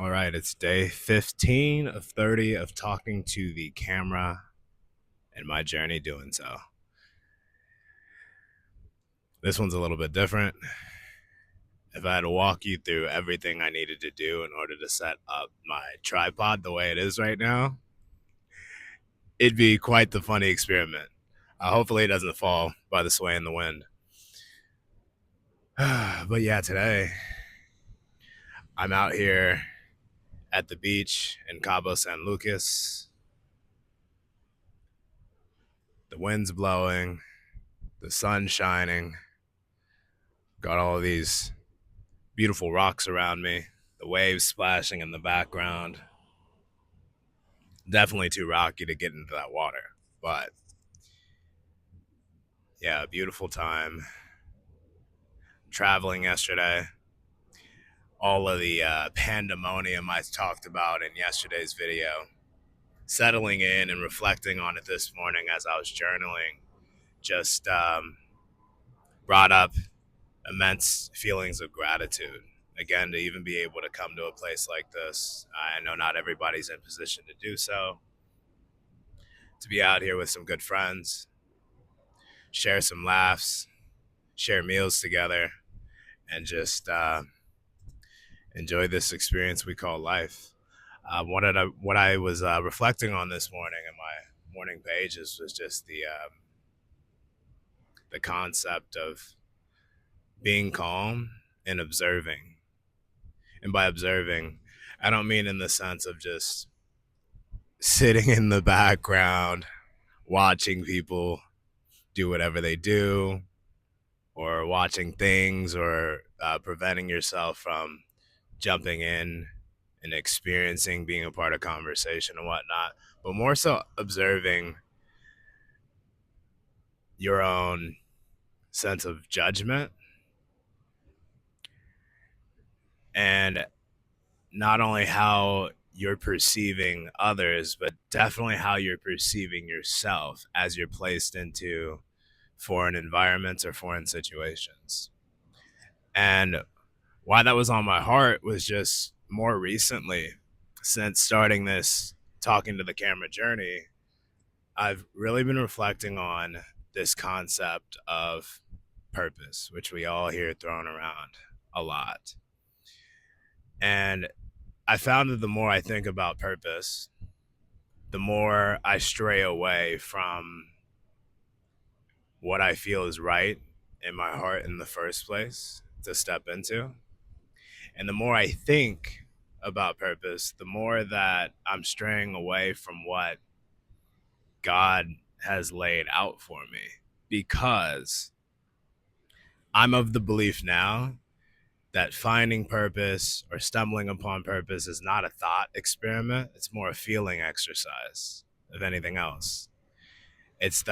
All right, it's day 15 of 30 of talking to the camera and my journey doing so. This one's a little bit different. If I had to walk you through everything I needed to do in order to set up my tripod the way it is right now, it'd be quite the funny experiment. Hopefully, it doesn't fall by the sway in the wind. But yeah, today I'm out here at the beach in Cabo San Lucas. The wind's blowing, the sun's shining. Got all of these beautiful rocks around me, the waves splashing in the background. Definitely too rocky to get into that water, but yeah, beautiful time. Traveling yesterday, all of the pandemonium I talked about in yesterday's video, settling in and reflecting on it this morning as I was journaling, just brought up immense feelings of gratitude. Again, to even be able to come to a place like this, I know not everybody's in position to do so. To be out here with some good friends, share some laughs, share meals together, and just enjoy this experience we call life. What I was reflecting on this morning in my morning pages was just the concept of being calm and observing. And by observing, I don't mean in the sense of just sitting in the background watching people do whatever they do, or watching things, or preventing yourself from jumping in and experiencing being a part of conversation and whatnot, but more so observing your own sense of judgment, and not only how you're perceiving others, but definitely how you're perceiving yourself as you're placed into foreign environments or foreign situations. And why that was on my heart was just more recently, since starting this talking to the camera journey, I've really been reflecting on this concept of purpose, which we all hear thrown around a lot. And I found that the more I think about purpose, the more I stray away from what I feel is right in my heart in the first place to step into. And the more I think about purpose, the more that I'm straying away from what God has laid out for me, because I'm of the belief now that finding purpose or stumbling upon purpose is not a thought experiment. It's more a feeling exercise of anything else. It's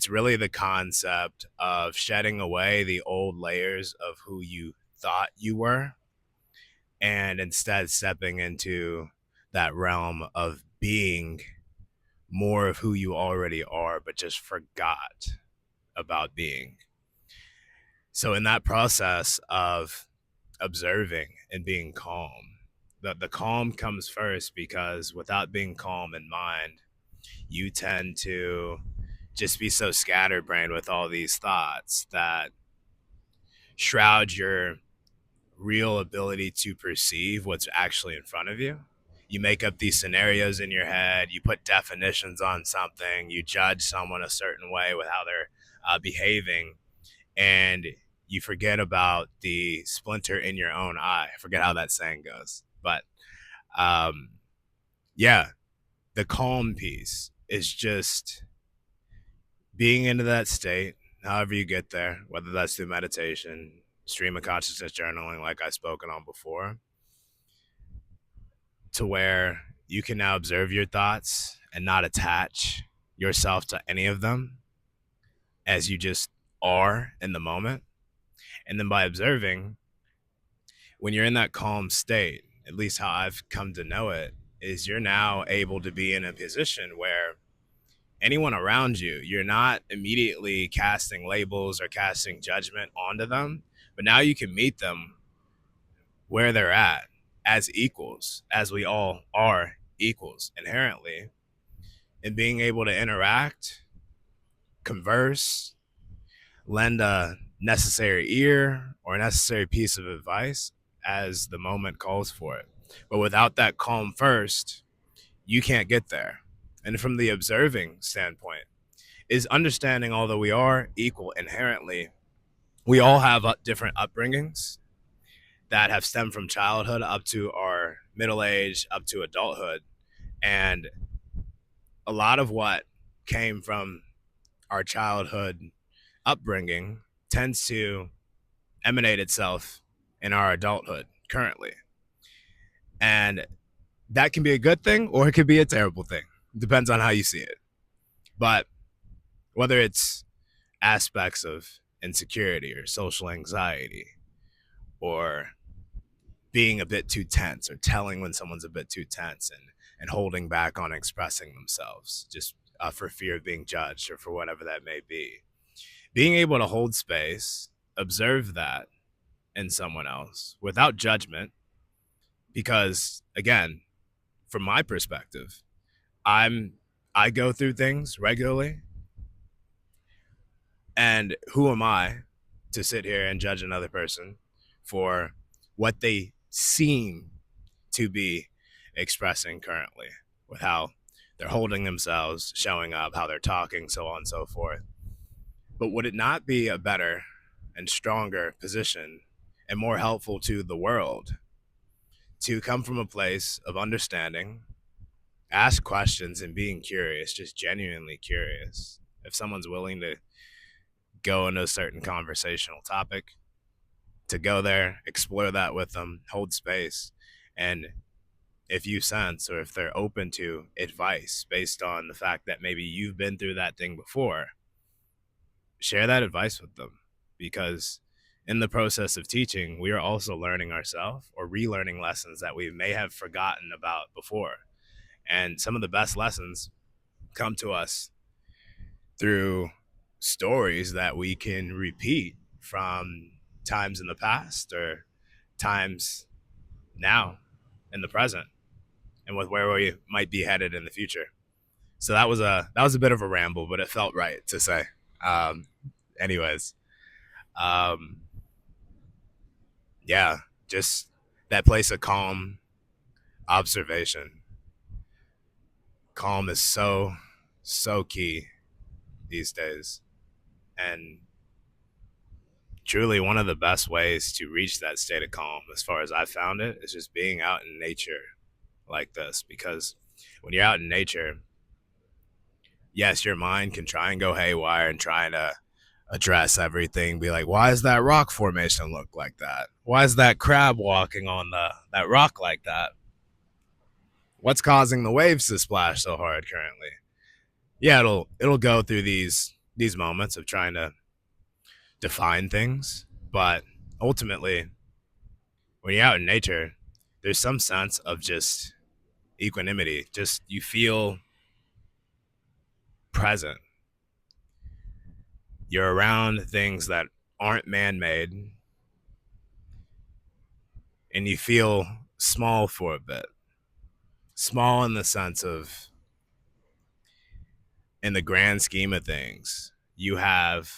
really the concept of shedding away the old layers of who you thought you were, and instead stepping into that realm of being more of who you already are, but just forgot about being. So in that process of observing and being calm, the calm comes first, because without being calm in mind, you tend to just be so scatterbrained with all these thoughts that shroud your real ability to perceive what's actually in front of you. You make up these scenarios in your head, you put definitions on something, you judge someone a certain way with how they're behaving, and you forget about the splinter in your own eye. I forget how that saying goes. But um, yeah, the calm piece is just being into that state, however you get there, whether that's through meditation, stream of consciousness journaling, like I've spoken on before, to where you can now observe your thoughts and not attach yourself to any of them, as you just are in the moment. And then by observing, when you're in that calm state, at least how I've come to know it, is you're now able to be in a position where anyone around you, you're not immediately casting labels or casting judgment onto them, but now you can meet them where they're at. as equals, as we all are equals inherently, and being able to interact, converse, lend a necessary ear or a necessary piece of advice as the moment calls for it. But without that calm first, you can't get there. And from the observing standpoint, is understanding, although we are equal inherently, we all have different upbringings that have stemmed from childhood up to our middle age, up to adulthood. And a lot of what came from our childhood upbringing tends to emanate itself in our adulthood currently. And that can be a good thing or it could be a terrible thing. Depends on how you see it. But whether it's aspects of insecurity or social anxiety or being a bit too tense or telling when someone's a bit too tense and holding back on expressing themselves just for fear of being judged or for whatever that may be. Being able to hold space, observe that in someone else without judgment, because again, from my perspective, I go through things regularly, and who am I to sit here and judge another person for what they seem to be expressing currently with how they're holding themselves, showing up, how they're talking, so on and so forth. But would it not be a better and stronger position and more helpful to the world to come from a place of understanding, ask questions, and being curious, just genuinely curious? If someone's willing to go into a certain conversational topic, to go there, explore that with them, hold space, and if you sense or if they're open to advice based on the fact that maybe you've been through that thing before, share that advice with them, because in the process of teaching, we are also learning ourselves or relearning lessons that we may have forgotten about before. And some of the best lessons come to us through stories that we can repeat from times in the past or times now in the present, and with where we might be headed in the future. So that was a bit of a ramble, but it felt right to say. Um, anyways, um, yeah, just that place of calm observation. Calm is so key these days, and truly one of the best ways to reach that state of calm, as far as I've found it, is just being out in nature like this. Because when you're out in nature, yes, your mind can try and go haywire and try to address everything. Be like, why does that rock formation look like that? Why is that crab walking on that rock like that? What's causing the waves to splash so hard currently? Yeah, it'll go through these moments of trying to define things, but ultimately, when you're out in nature, there's some sense of just equanimity. Just you feel present. You're around things that aren't man-made, and you feel small for a bit. Small in the sense of, in the grand scheme of things, you have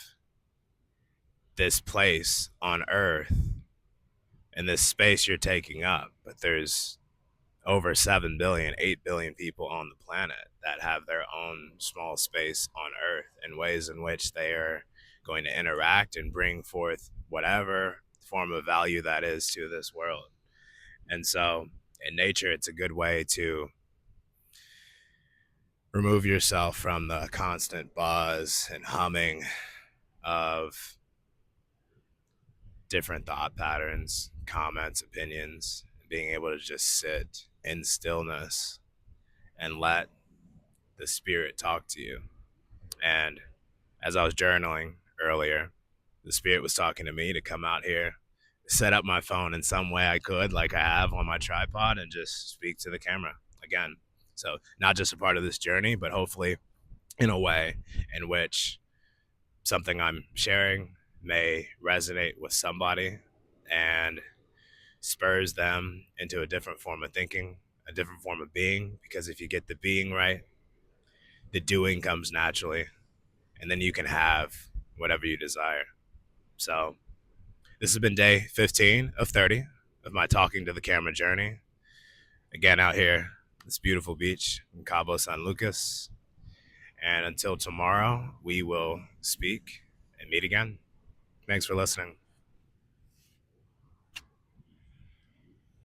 this place on Earth and this space you're taking up, but there's over 7 billion, 8 billion people on the planet that have their own small space on Earth in ways in which they are going to interact and bring forth whatever form of value that is to this world. And so in nature, it's a good way to remove yourself from the constant buzz and humming of different thought patterns, comments, opinions, being able to just sit in stillness and let the spirit talk to you. And as I was journaling earlier, the spirit was talking to me to come out here, set up my phone in some way I could, like I have on my tripod, and just speak to the camera again. So not just a part of this journey, but hopefully in a way in which something I'm sharing may resonate with somebody and spurs them into a different form of thinking, a different form of being. Because if you get the being right, the doing comes naturally, and then you can have whatever you desire. So, this has been day 15 of 30 of my talking to the camera journey. Again, out here, this beautiful beach in Cabo San Lucas. And until tomorrow, we will speak and meet again. Thanks for listening.